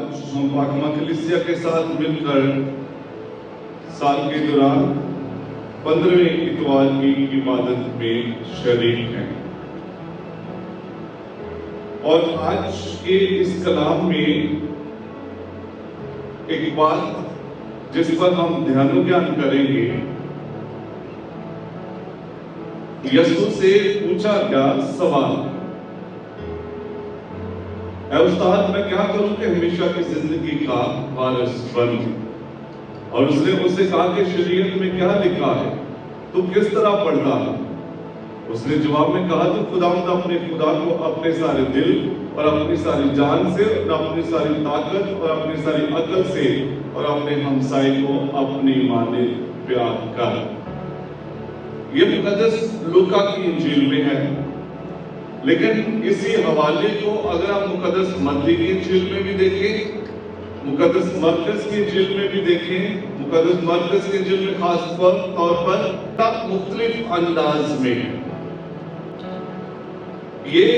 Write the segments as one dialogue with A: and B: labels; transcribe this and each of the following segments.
A: آج ہم پاکمہ کلیسیا کے ساتھ مل کر سال کے دوران 15ویں اتوار کی عبادت میں شریک ہیں، اور آج کے اس کلام میں ایک بات جس پر ہم دھیانو گیان کریں گے، یسوع سے پوچھا گیا سوال، اے استاد میں کیا کروں کہ ہمیشہ کی زندگی کا وارث بنوں؟ اور اس نے اس سے کہا کہ شریعت میں کیا لکھا ہے، تو کس طرح پڑھتا ہے؟ اس نے جواب میں کہا تو خداوند اپنے خدا کو اپنے سارے دل اور اپنی ساری جان سے اور اپنی ساری طاقت اور اپنی ساری عقل سے اور اپنے ہمسائے کو اپنی مانند پیار کر۔ یہ مقدس لوکا کی انجیل میں ہے، لیکن اسی حوالے کو اگر آپ مقدس متی کی انجیل میں بھی دیکھیں، مقدس مرکز کی انجیل میں بھی دیکھیں، مقدس مرکز کی انجیل میں خاص طور پر مختلف انداز میں یہ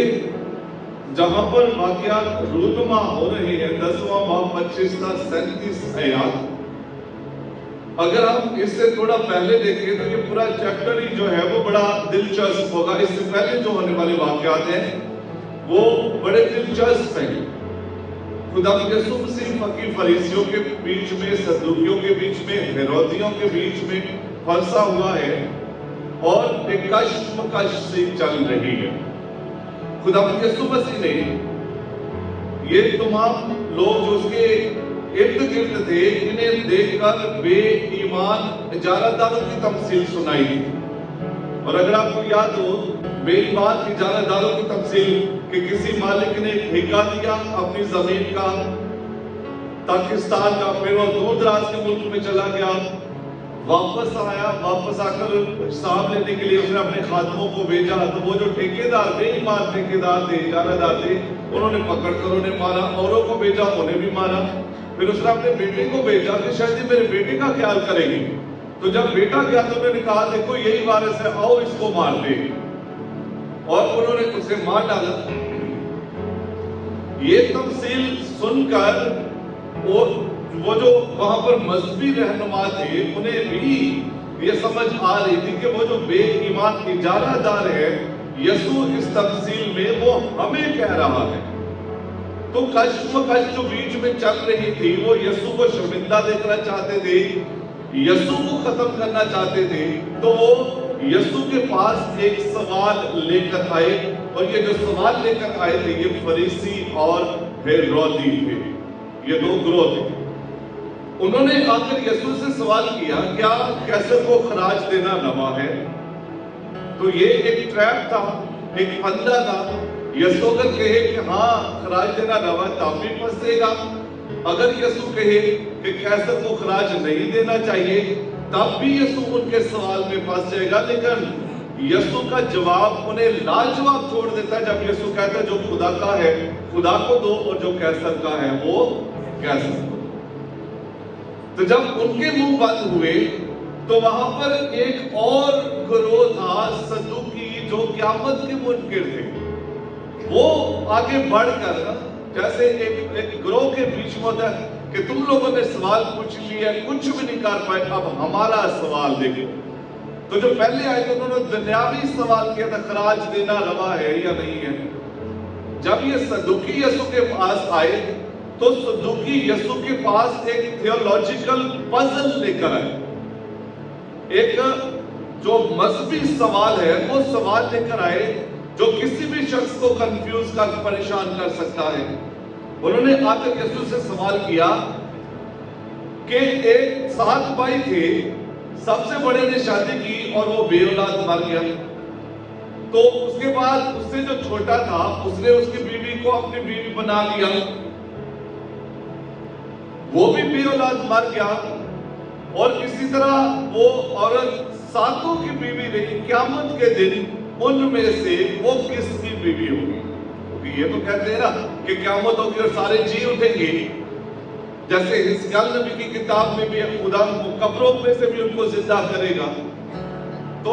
A: جہاں پر واقعات رونما ہو رہے ہیں 10واں باب 25 تا 37 آیات، اگر ہم اس سے تھوڑا پہلے دیکھیں تو یہ پورا چیپٹر ہی جو ہے وہ بڑا دلچسپ ہوگا۔ اس سے پہلے جو ہونے والے واقعات ہیں وہ بڑے دلچسپ ہیں۔ خدا یسوع مسیح مکی فریسیوں کے بیچ میں، صدوقیوں کے بیچ میں، ہیرودیوں کے بیچ میں پھنسا ہوا ہے اور ایک کشمکش سی چل رہی ہے۔ خدا یسوع مسیح نے یہ تمام لوگ جو اس کے ارد گرد تھے، انہیں دیکھ کر بے ایمان اجارہ داروں کی تمثیل سنائی تھی۔ اور اگر آپ کو یاد ہو بے ایمان اجارہ داروں کی تمثیل کہ کسی مالک نے ٹھیکہ دیا اپنی زمین کا، پاکستان کا، پھر وہ دور دراز کے ملک میں چلا گیا، واپس آیا، واپس آ کر حساب لینے کے لیے اس نے اپنے خادموں کو بھیجا، تو وہ جو ٹھیکیدار بے ایمان ٹھیکیدار تھے، اجارہ دار تھے، انہوں نے پکڑ کر انہیں مارا، اوروں کو بھیجا انہیں بھی مارا۔ پھر اس نے اپنے بیٹے کو بھیجا کہ شاید یہ میرے بیٹے کا خیال کرے گی، تو جب بیٹا گیا تو انہوں نے کہا دیکھو یہی وارث ہے، آؤ اس کو مار دے، اور انہوں نے اسے مار ڈالا۔ یہ تمثیل سن کر وہ جو وہاں پر مذہبی رہنما تھے انہیں بھی یہ سمجھ آ رہی تھی کہ وہ جو بے ایمان اجارہ دار ہے، یسوع اس تمثیل میں وہ ہمیں کہہ رہا ہے۔ تو کشمکش جو بیچ میں چل رہی تھی، وہ یسوع کو شرمندہ دیکھنا چاہتے تھے، یسوع کو ختم کرنا چاہتے تھے، تو وہ یسوع کے پاس ایک سوال لے کر آئے، اور یہ جو سوال لے کر آئے تھے یہ فریسی اور ہیرودی تھے، یہ دو گروہ تھے۔ انہوں نے آ کر یسوع سے سوال کیا کیا کیسر کو خراج دینا روا ہے؟ تو یہ ایک ٹریپ تھا، ایک پھندا تھا۔ یسوع اگر کہے کہ ہاں خراج دینا روا تب بھی پھنسے گا، اگر یسوع کہے کہ کیسر کو خراج نہیں دینا چاہیے تب بھی یسوع ان کے سوال میں پھنس جائے گا۔ لیکن یسوع کا جواب انہیں لاجواب چھوڑ دیتا ہے جب یسوع کہتا ہے جو خدا کا ہے خدا کو دو، اور جو کیسر کا ہے وہ کیسر کو۔ تو جب ان کے منہ بند ہوئے تو وہاں پر ایک اور گروہ تھا صدوقی جو قیامت کے منکر تھے۔ وہ آگے بڑھ کر جیسے ایک گروہ کے بیچ میں ہوتا ہے کہ تم لوگوں نے سوال پوچھ لیا، کچھ بھی نہیں کر پائے، اب ہمارا سوال دیکھو۔ تو جو پہلے آئے تھے انہوں نے دنیاوی سوال کیا تھا خراج دینا روا ہے یا نہیں ہے۔ جب یہ صدوقی یسوع کے پاس آئے تو صدوقی یسوع کے پاس ایک تھیولوجیکل پزل لے کر آئے، ایک جو مذہبی سوال ہے وہ سوال لے کر آئے جو کسی بھی شخص کو کنفیوز کر پریشان کر سکتا ہے۔ انہوں نے آ کر یسوع سے سوال کیا کہ ایک 7 بھائی تھے، سب سے بڑے نے شادی کی اور وہ بے اولاد مر گیا، تو اس کے بعد اس سے جو چھوٹا تھا اس نے اس کی بیوی کو اپنی بیوی بنا لیا، وہ بھی بے اولاد مر گیا، اور اسی طرح وہ عورت 7 کی بیوی رہی۔ قیامت کے دن ان میں سے وہ کس کی بیوی ہوگی؟ کیونکہ یہ تو کہتے ہیں نا کہ قیامت ہوگی اور سارے جی اٹھیں گے، جیسے حزقیال نبی کی کتاب میں بھی خدا قبروں میں سے بھی ان کو زندہ کرے گا۔ تو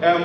A: SHEMA,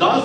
A: 10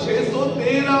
A: 613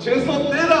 A: 613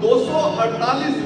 A: 248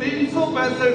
A: 365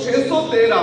A: 613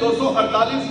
A: 248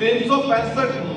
A: 365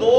A: 2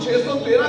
A: 613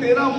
A: 13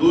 A: 2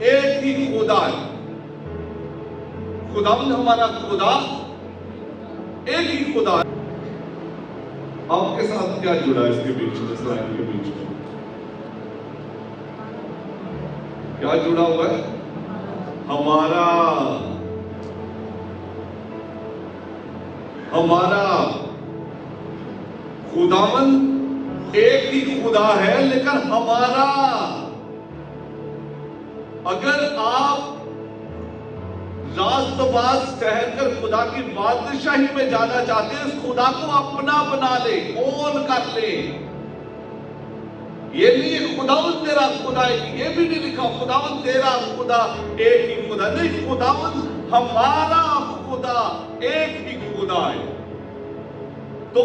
A: ایک ہی خدا ہے. خداوند ہمارا خدا ایک ہی خدا ہے. آپ کے ساتھ کیا جڑا ہے اس کے بیچ میں، اسرائیل کے بیچ میں کیا جڑا ہوا ہے؟ ہمارا خداوند ایک ہی خدا ہے، لیکن ہمارا. اگر آپ راست باز ٹہل کر خدا کی بادشاہی میں جانا چاہتے ہیں، اس خدا کو اپنا بنا لے، اون کر لے. یہ نہیں ہے خداوند تیرا خدا ہے، یہ بھی نہیں لکھا خداوند تیرا خدا ایک ہی خدا. نہیں، خداوند ہمارا خدا ایک ہی خدا ہے. تو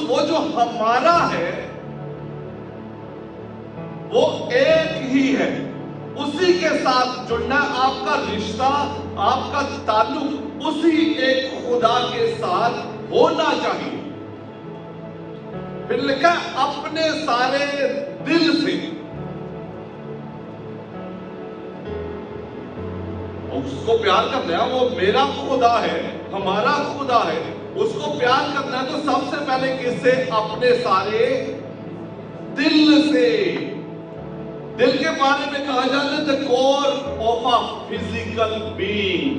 A: وہ جو ہمارا ہے وہ ایک ہی ہے، اسی کے ساتھ جڑنا. آپ کا رشتہ، آپ کا تعلق اسی ایک خدا کے ساتھ ہونا چاہیے. پھر لکھا اپنے سارے دل سے. اس کو پیار کرنا ہے، وہ میرا خدا ہے، ہمارا خدا ہے. اس کو پیار کرنا ہے تو سب سے پہلے کس سے؟ اپنے سارے دل سے. دل کے بارے میں کہا جاتا ہے the core of a physical being.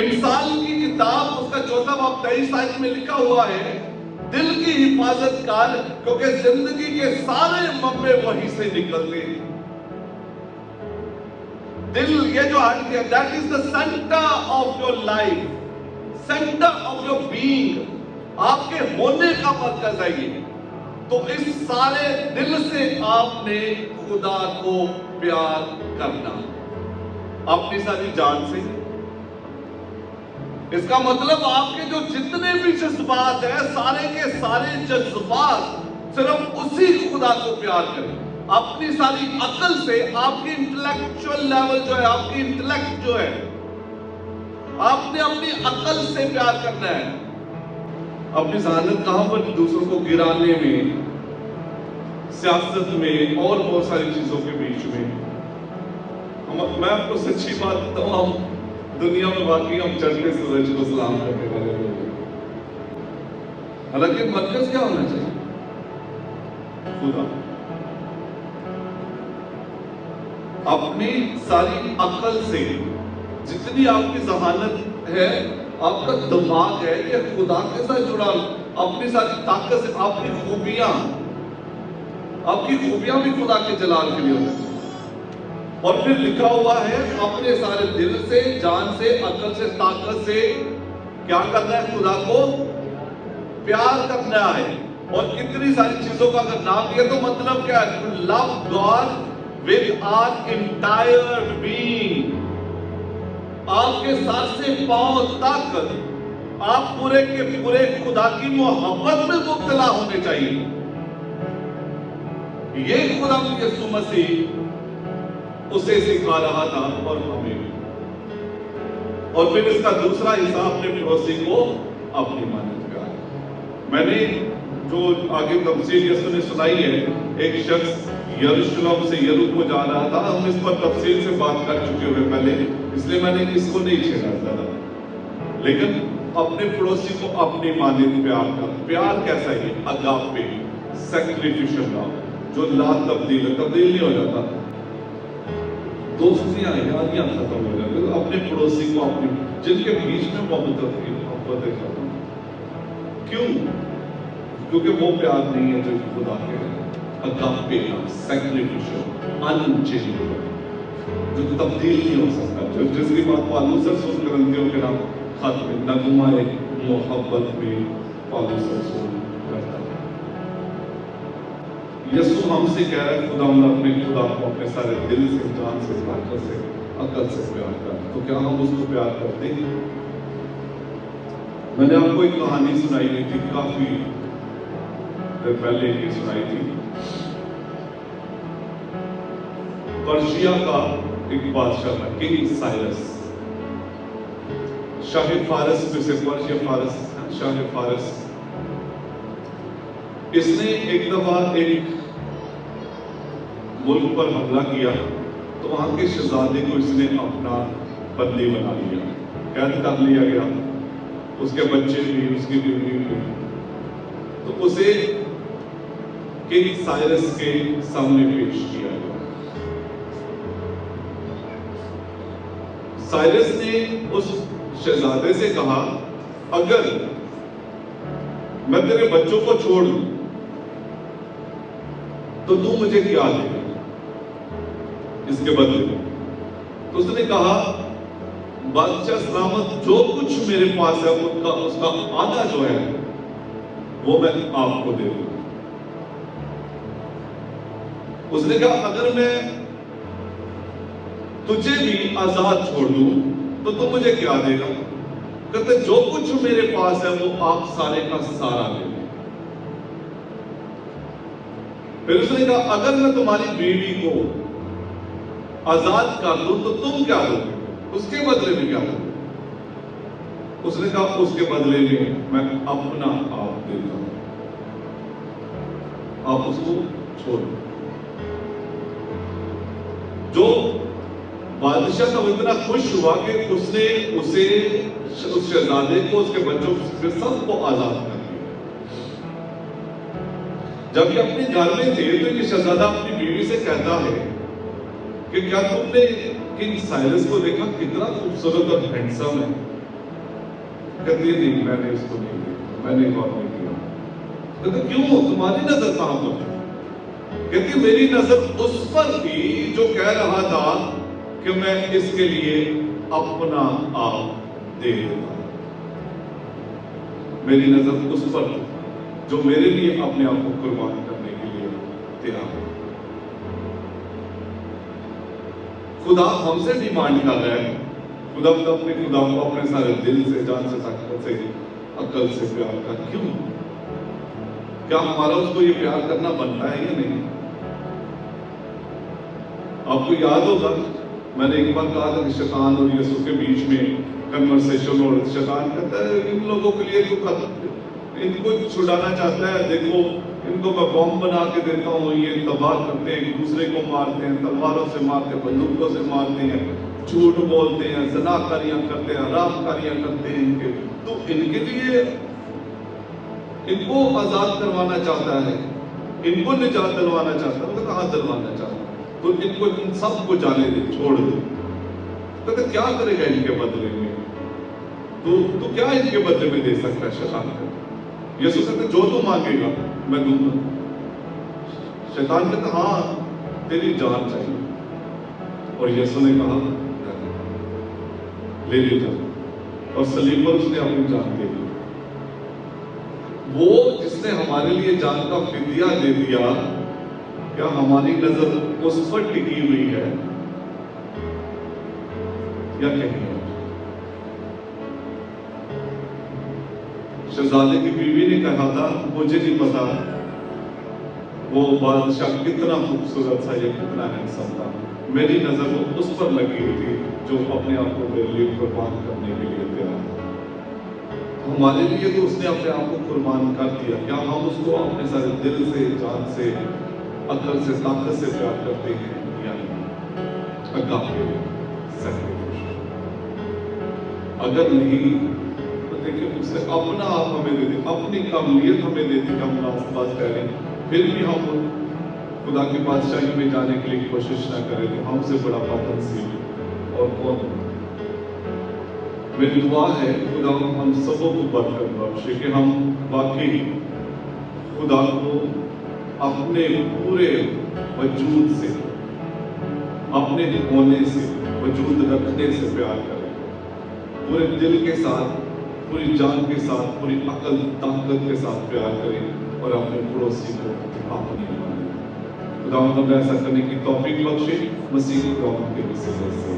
A: انسان کی کتاب اس کا 4 باب 23 آیت میں لکھا ہوا ہے، دل کی حفاظت کر، کیونکہ زندگی کے سارے منبع وہی سے نکلتے ہیں. دل، یہ جو آیت ہے that is the center of your life, center of your being. آپ کے ہونے کا مرکز ہے یہ. تو اس سارے دل سے آپ نے خدا کو پیار کرنا، اپنی ساری جان سے. اس کا مطلب آپ کے جو جتنے بھی جذبات ہیں، سارے کے سارے جذبات صرف اسی خدا کو پیار کریں. اپنی ساری عقل سے، آپ کی انٹلیکچوئل لیول جو ہے، آپ کی انٹلیکٹ جو ہے، آپ نے اپنی عقل سے پیار کرنا ہے. اپنی ذہانت کہاں پر دوسروں کو گرانے میں، سیاست میں اور بہت ساری چیزوں کے بیچ میں. میں آپ کو سچی بات بتاؤں، دنیا میں باقی ہم چڑھتے سورج کو سلام کرنے والے لوگ ہیں، حالانکہ مرکز کیا ہونا چاہیے؟ خدا. اپنی ساری عقل سے، جتنی آپ کی ذہانت ہے، آپ کا دماغ ہے، یہ خدا کے ساتھ جڑا. اپنی ساری طاقت سے، آپ کی خوبیاں بھی خدا کے جلال کے لیے ہونا چاہیے. اور پھر لکھا ہوا ہے اپنے سارے دل سے، جان سے، عقل سے، طاقت سے کیا کرنا ہے؟ خدا کو پیار کرنا ہے. اور اتنی ساری چیزوں کا اگر نام لیا تو مطلب کیا ہے؟ To love God with our entire being. آپ کے سر سے پاؤں تک آپ پورے کے پورے خدا کی محبت میں مبتلا ہونے چاہیے. یہ خدا یسوع مسیح اسے سکھا رہا تھا اور ہمیں بھی. اور پھر اس کا دوسرا حصہ اپنے پڑوسی کو اپنی مانند پیار. میں نے جو آگے تفصیل یسوع نے سنائی ہے، ایک شخص یروشلم سے یریکو جا رہا تھا. ہم اس پر تفصیل سے بات کر چکے ہوئے پہلے، اس لیے میں نے اس کو نہیں چھیڑا زیادہ. لیکن اپنے پڑوسی کو اپنی مانند پیار کر. پیار کیسا ہے؟ اگاپے، سیکریفیشل لو، جو لا تبدیل ہے، تبدیل نہیں ہو جاتا. دوستیاں، یاریاں ختم ہو جاتی. اپنے پڑوسی کو اپنی، جن کے بیچ میں محبتیں ختم. کیوں؟ کیونکہ وہ پیار نہیں ہے جو خدا کے ہے. اگاپے، سیکریفیشل، انچینجبل، جو تبدیل نہیں ہو سکتا. جس کی بات پالوس رسول کرنتھیوں کے نام خط میں نغمہ محبت میں پالوس رسول کرتا ہے. یسوع ہم سے کہہ رہا ہے خدا اپنے خدا کو اپنے سارے دل سے، جان سے، طاقت سے، عقل سے پیار کر. تو کیا ہم اس کو پیار کرتے ہیں؟ میں نے آپ کو ایک کہانی سنائی ہوئی تھی، کافی دیر پہلے یہ سنائی تھی. پرشیا کا ایک بادشاہ تھا، کنگ سائرس، شاہ فارس میں سے. پرشیا، فارس، شاہ فارس. اس نے ایک دفعہ ایک ملک پر حملہ کیا تو وہاں کے شہزادے کو اس نے اپنا بندی بنا لیا، قید کر لیا گیا، اس کے بچے بھی، اس کی بیوی بھی. تو اسے کنگ سائرس کے سامنے پیش کیا گیا. سائرس نے اس شہزادے سے کہا اگر میں تیرے بچوں کو چھوڑ دوں تو تو مجھے کیا دے گا اس کے بدلے میں؟ تو اس نے کہا بادشاہ سلامت، جو کچھ میرے پاس ہے اس کا آدھا جو ہے وہ میں آپ کو دے دوں. اس نے کہا اگر میں تجھے بھی آزاد چھوڑ دوں تو تم مجھے کیا دے گا؟ کہتے جو کچھ میرے پاس ہے وہ آپ سارے کا سارا دے دیں. پھر اس نے کہا اگر میں تمہاری بیوی کو آزاد کر دوں تو تم کیا دو گے؟ اس کے بدلے میں کیا دو گے؟ اس نے کہا اس کے بدلے میں اپنا آپ دیتا ہوں، آپ اس کو چھوڑ دو. جو بادشاہ کا اتنا خوش ہوا کہ اس نے اسے، اس شہزادے کو، اس کے بچوں کو، سب کو آزاد کر دیا. جب یہ اپنے گھر میں تھے تو یہ شہزادہ اپنی بیوی سے کہتا ہے کہ کیا تم نے کنگ سائرس کو دیکھا؟ کتنا خوبصورت اور ہینڈسم ہے. کہتی ہے نہیں، میں نے اس کو نہیں دیکھا، میں نے غور نہیں کیا. کہتے کیوں؟ تمہاری نظر کہاں پر ہے؟ کہتی میری نظر اس پر تھی جو کہہ رہا تھا کہ میں اس کے لیے اپنا آپ دے دیتا. میری نظر اس پر تھی جو میرے لیے اپنے آپ کو قربان کرنے کے لیے تیار ہے. خدا ہم سے ڈیمانڈ کر رہا ہے، خدا اپنے خدا کو اپنے سارے دل سے، جان سے، طاقت سے، عقل سے پیار کر. کیوں؟ کیا ہمارا اس کو یہ پیار کرنا بنتا ہے یا نہیں؟ آپ کو یاد ہوگا میں نے ایک بار کہا تھا کہ شیطان اور یسوع کے بیچ میں کنورسیشن، اور شیطان کہتا ہے ان لوگوں کے لیے ان کو چھڑانا چاہتا ہے، دیکھو ان کو میں بم بنا کے دیتا ہوں، یہ تباہ کرتے ہیں، ایک دوسرے کو مارتے ہیں، تلواروں سے مارتے ہیں، بندوقوں سے مارتے ہیں، جھوٹ بولتے ہیں، زنا کاریاں کرتے ہیں، حرام کاریاں کرتے ہیں. تو ان کے لیے ان کو آزاد کروانا چاہتا ہے، ان کو نجات دلوانا چاہتا ہے. تو کہاں دلوانا چاہتا ہے؟ تو ان کو، ان سب کو جانے دے، چھوڑ دے. کہتے کیا کرے گا ان کے بدلے میں؟ تو کیا ان کے بدلے میں دے سکتا ہے شیطان کو؟ یسوع کہتے جو تو مانگے گا میں دوں گا. شیطان کہتا ہاں تیری جان چاہیے. اور یسوع نے کہا لے لے جا، اور صلیب پر اس نے اپنی جان دے دی. وہ جس نے ہمارے لیے جان کا فدیہ دے دیا، کیا ہماری نظر اس پر ٹکی ہوئی ہے یا کہیں؟ شہزادے کی بیوی نے کہا تھا مجھے نہیں پتا وہ بادشاہ کتنا خوبصورت تھا یا کتنا ہینڈسم تھا، میری نظر وہ اس پر لگی ہوئی تھی جو اپنے آپ کو میرے لیے قربان کرنے کے لیے تیار تھا. ہمارے لیے تو اس نے اپنے آپ کو قربان کر دیا. کیا ہم اس کو اپنے سارے دل سے، جان سے، عقل سے، طاقت سے پیار کرتے ہیں یا نہیں؟ اگر نہیں تو دیکھیں اس سے اپنا آپ ہمیں دے دے، اپنی قابلیت ہمیں دے دے کہ ہم راست باز کریں، پھر بھی ہم خدا کی بادشاہی میں جانے کے لیے کوشش نہ کریں تو ہم سے بڑا پاتنسیل اور کون؟ میری دعا ہے خدا ہم سبوں کو برکت بخشے کہ ہم واقعی خدا کو اپنے پورے وجود سے، اپنے ہونے سے، وجود رکھنے سے پیار کریں، پورے دل کے ساتھ، پوری جان کے ساتھ، پوری عقل طاقت کے ساتھ پیار کریں اور اپنے پڑوسی کو اپنی مانیں. خدا ہمیں ایسا کرنے کی توفیق بخشے مسیح خدا کے وسیلے سے.